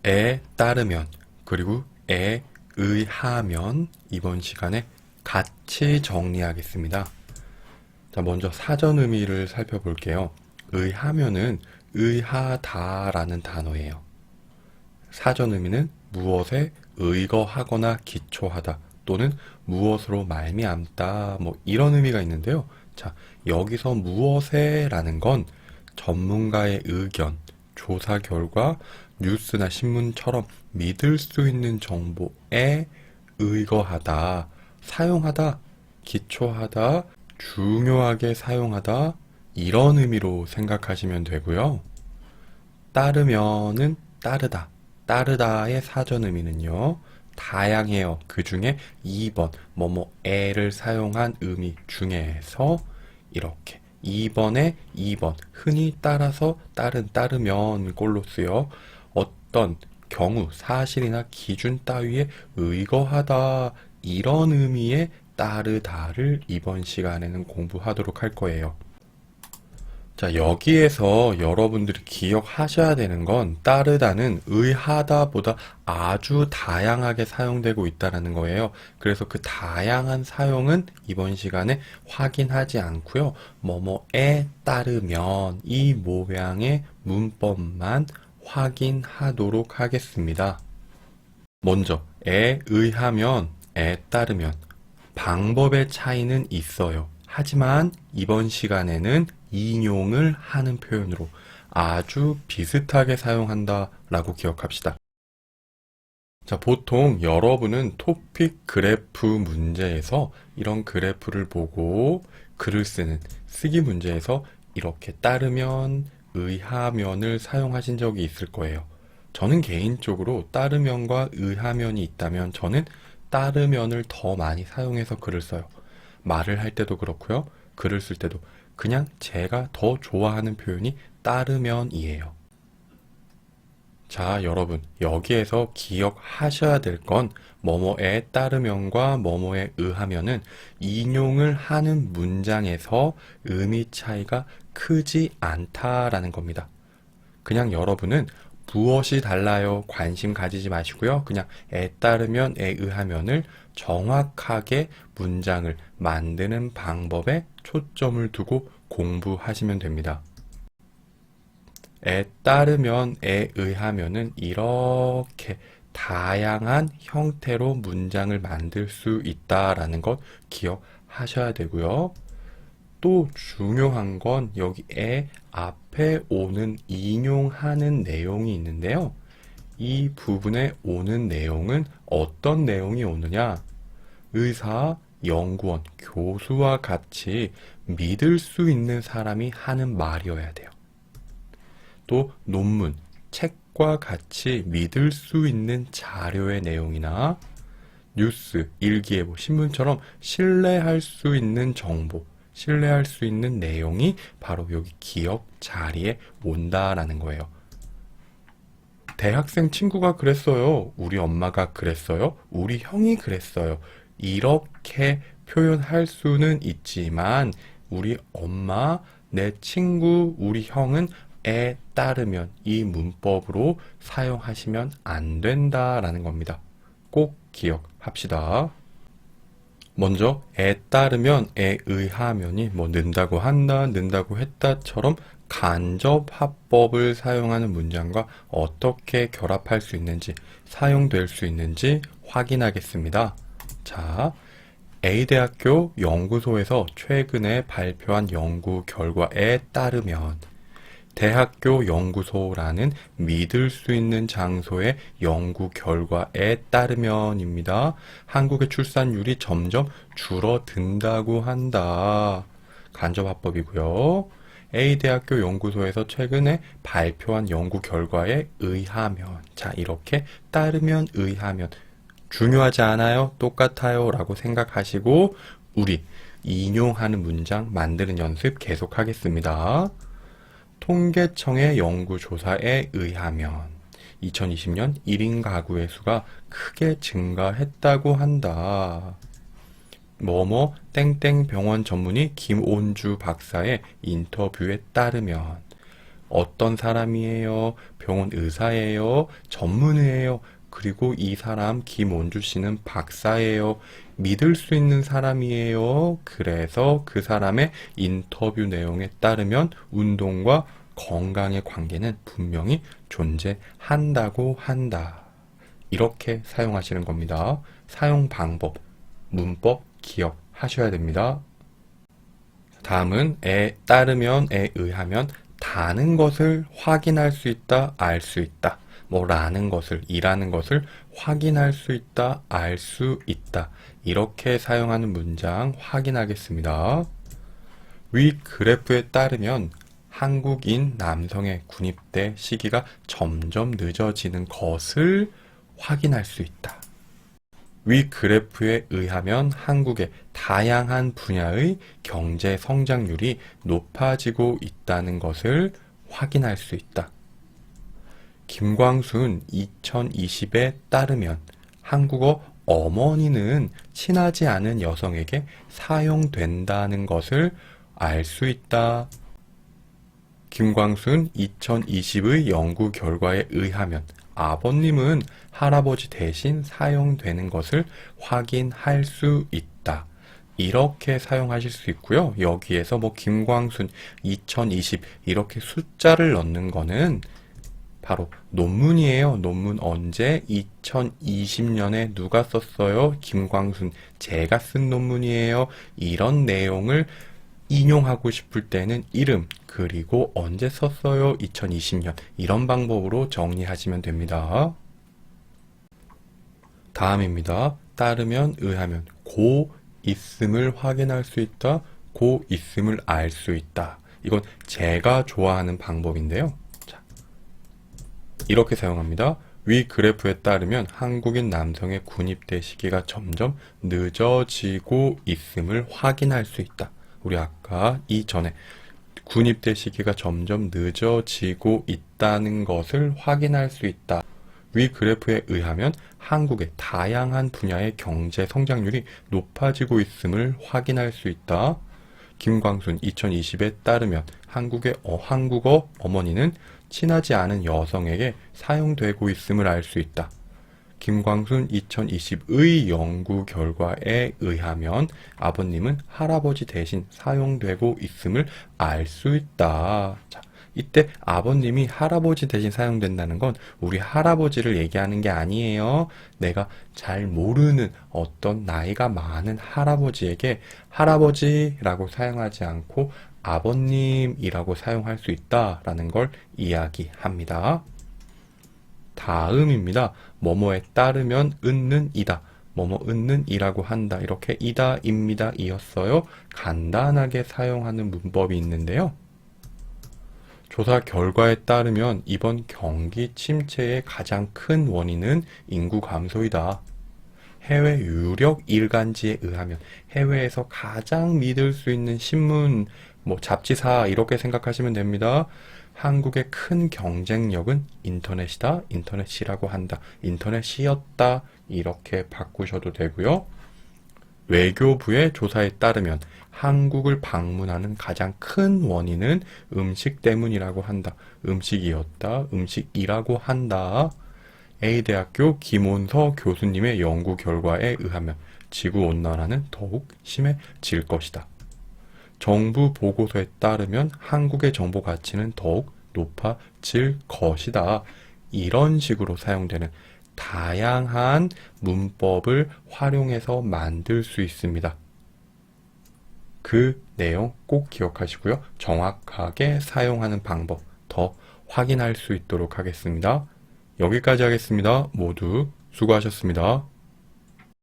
에 따르면 그리고 에 의하면 이번 시간에 같이 정리하겠습니다. 자, 먼저 사전 의미를 살펴볼게요. 의하면은 의하다라는 단어예요. 사전 의미는 무엇에 의거하거나 기초하다 또는 무엇으로 말미암다 뭐 이런 의미가 있는데요. 자, 여기서 무엇에라는 건 전문가의 의견, 조사 결과, 뉴스나 신문처럼 믿을 수 있는 정보에 의거하다, 사용하다, 기초하다, 중요하게 사용하다 이런 의미로 생각하시면 되고요. 따르면은 따르다, 따르다의 사전 의미는요. 다양해요. 그 중에 2번 뭐뭐에를 사용한 의미 중에서 이렇게 2번에 2번 흔히 따라서 따르면 꼴로 쓰여 어떤 경우 사실이나 기준 따위에 의거하다 이런 의미의 따르다를 이번 시간에는 공부하도록 할 거예요. 자, 여기에서 여러분들이 기억하셔야 되는 건 따르다는 의하다보다 아주 다양하게 사용되고 있다는 거예요. 그래서 그 다양한 사용은 이번 시간에 확인하지 않고요. 뭐뭐에 따르면 이 모양의 문법만 확인하도록 하겠습니다. 먼저 에 의하면, 에 따르면 방법의 차이는 있어요. 하지만 이번 시간에는 인용을 하는 표현으로 아주 비슷하게 사용한다 라고 기억합시다. 자, 보통 여러분은 토픽 그래프 문제에서 이런 그래프를 보고 글을 쓰는 쓰기 문제에서 이렇게 따르면, 의하면을 사용하신 적이 있을 거예요. 저는 개인적으로 따르면과 의하면이 있다면 저는 따르면을 더 많이 사용해서 글을 써요. 말을 할 때도 그렇고요. 글을 쓸 때도 그냥 제가 더 좋아하는 표현이 따르면이에요. 자, 여러분, 여기에서 기억하셔야 될 건 뭐뭐에 따르면과 뭐뭐에 의하면은 인용을 하는 문장에서 의미 차이가 크지 않다라는 겁니다. 그냥 여러분은 무엇이 달라요? 관심 가지지 마시고요. 그냥 에 따르면, 에 의하면을 정확하게 문장을 만드는 방법에 초점을 두고 공부하시면 됩니다. 에 따르면, 에 의하면은 이렇게 다양한 형태로 문장을 만들 수 있다라는 것 기억하셔야 되고요. 또 중요한 건 여기에 앞에 오는 인용하는 내용이 있는데요. 이 부분에 오는 내용은 어떤 내용이 오느냐? 의사, 연구원, 교수와 같이 믿을 수 있는 사람이 하는 말이어야 돼요. 또 논문, 책과 같이 믿을 수 있는 자료의 내용이나 뉴스, 일기예보, 신문처럼 신뢰할 수 있는 정보, 신뢰할 수 있는 내용이 바로 여기 기억 자리에 온다라는 거예요. 대학생 친구가 그랬어요. 우리 엄마가 그랬어요. 우리 형이 그랬어요. 이렇게 표현할 수는 있지만 우리 엄마, 내 친구, 우리 형은 에 따르면 이 문법으로 사용하시면 안 된다라는 겁니다. 꼭 기억합시다. 먼저 에 따르면, 에 의하면이 뭐 는다고 한다, 는다고 했다처럼 간접 화법을 사용하는 문장과 어떻게 결합할 수 있는지, 사용될 수 있는지 확인하겠습니다. 자, A대학교 연구소에서 최근에 발표한 연구 결과에 따르면 대학교 연구소라는 믿을 수 있는 장소의 연구 결과에 따르면입니다. 한국의 출산율이 점점 줄어든다고 한다. 간접화법이고요. A대학교 연구소에서 최근에 발표한 연구 결과에 의하면, 자, 이렇게 따르면, 의하면 중요하지 않아요? 똑같아요? 라고 생각하시고 우리 인용하는 문장 만드는 연습 계속하겠습니다. 통계청의 연구조사에 의하면 2020년 1인 가구의 수가 크게 증가했다고 한다. 뭐뭐 땡땡 병원 전문의 김온주 박사의 인터뷰에 따르면 어떤 사람이에요? 병원 의사예요? 전문의예요? 그리고 이 사람 김원주 씨는 박사예요. 믿을 수 있는 사람이에요. 그래서 그 사람의 인터뷰 내용에 따르면 운동과 건강의 관계는 분명히 존재한다고 한다. 이렇게 사용하시는 겁니다. 사용 방법, 문법 기억하셔야 됩니다. 다음은 에 따르면, 에 의하면 다는 것을 확인할 수 있다, 알 수 있다. 뭐 라는 것을, 이라는 것을 확인할 수 있다, 알 수 있다. 이렇게 사용하는 문장 확인하겠습니다. 위 그래프에 따르면 한국인 남성의 군입대 시기가 점점 늦어지는 것을 확인할 수 있다. 위 그래프에 의하면 한국의 다양한 분야의 경제 성장률이 높아지고 있다는 것을 확인할 수 있다. 김광순 2020에 따르면 한국어 어머니는 친하지 않은 여성에게 사용된다는 것을 알 수 있다. 김광순 2020의 연구 결과에 의하면 아버님은 할아버지 대신 사용되는 것을 확인할 수 있다. 이렇게 사용하실 수 있고요. 여기에서 뭐 김광순 2020 이렇게 숫자를 넣는 거는 바로 논문이에요. 논문 언제? 2020년에 누가 썼어요? 김광순. 제가 쓴 논문이에요. 이런 내용을 인용하고 싶을 때는 이름, 그리고 언제 썼어요? 2020년. 이런 방법으로 정리하시면 됩니다. 다음입니다. 따르면, 의하면. 고 있음을 확인할 수 있다. 고 있음을 알 수 있다. 이건 제가 좋아하는 방법인데요. 자, 이렇게 사용합니다. 위 그래프에 따르면 한국인 남성의 군입대 시기가 점점 늦어지고 있음을 확인할 수 있다. 우리 아까 이전에 군입대 시기가 점점 늦어지고 있다는 것을 확인할 수 있다. 위 그래프에 의하면 한국의 다양한 분야의 경제 성장률이 높아지고 있음을 확인할 수 있다. 김광순 2020에 따르면 한국의 한국어 어머니는 친하지 않은 여성에게 사용되고 있음을 알 수 있다. 김광순 2020의 연구 결과에 의하면 아버님은 할아버지 대신 사용되고 있음을 알 수 있다. 자, 이때 아버님이 할아버지 대신 사용된다는 건 우리 할아버지를 얘기하는 게 아니에요. 내가 잘 모르는 어떤 나이가 많은 할아버지에게 할아버지라고 사용하지 않고 아버님이라고 사용할 수 있다라는 걸 이야기합니다. 다음입니다. 뭐뭐에 따르면 은는 이다. 뭐뭐 은는 이라고 한다. 이렇게 이다, 입니다, 이었어요. 간단하게 사용하는 문법이 있는데요. 조사 결과에 따르면 이번 경기 침체의 가장 큰 원인은 인구 감소이다. 해외 유력 일간지에 의하면 해외에서 가장 믿을 수 있는 신문, 뭐 잡지사 이렇게 생각하시면 됩니다. 한국의 큰 경쟁력은 인터넷이다. 인터넷이라고 한다. 인터넷이었다. 이렇게 바꾸셔도 되고요. 외교부의 조사에 따르면 한국을 방문하는 가장 큰 원인은 음식 때문이라고 한다. 음식이었다. 음식이라고 한다. A대학교 김원서 교수님의 연구 결과에 의하면 지구온난화는 더욱 심해질 것이다. 정부 보고서에 따르면 한국의 정보 가치는 더욱 높아질 것이다. 이런 식으로 사용되는 다양한 문법을 활용해서 만들 수 있습니다. 그 내용 꼭 기억하시고요. 정확하게 사용하는 방법 더 확인할 수 있도록 하겠습니다. 여기까지 하겠습니다. 모두 수고하셨습니다.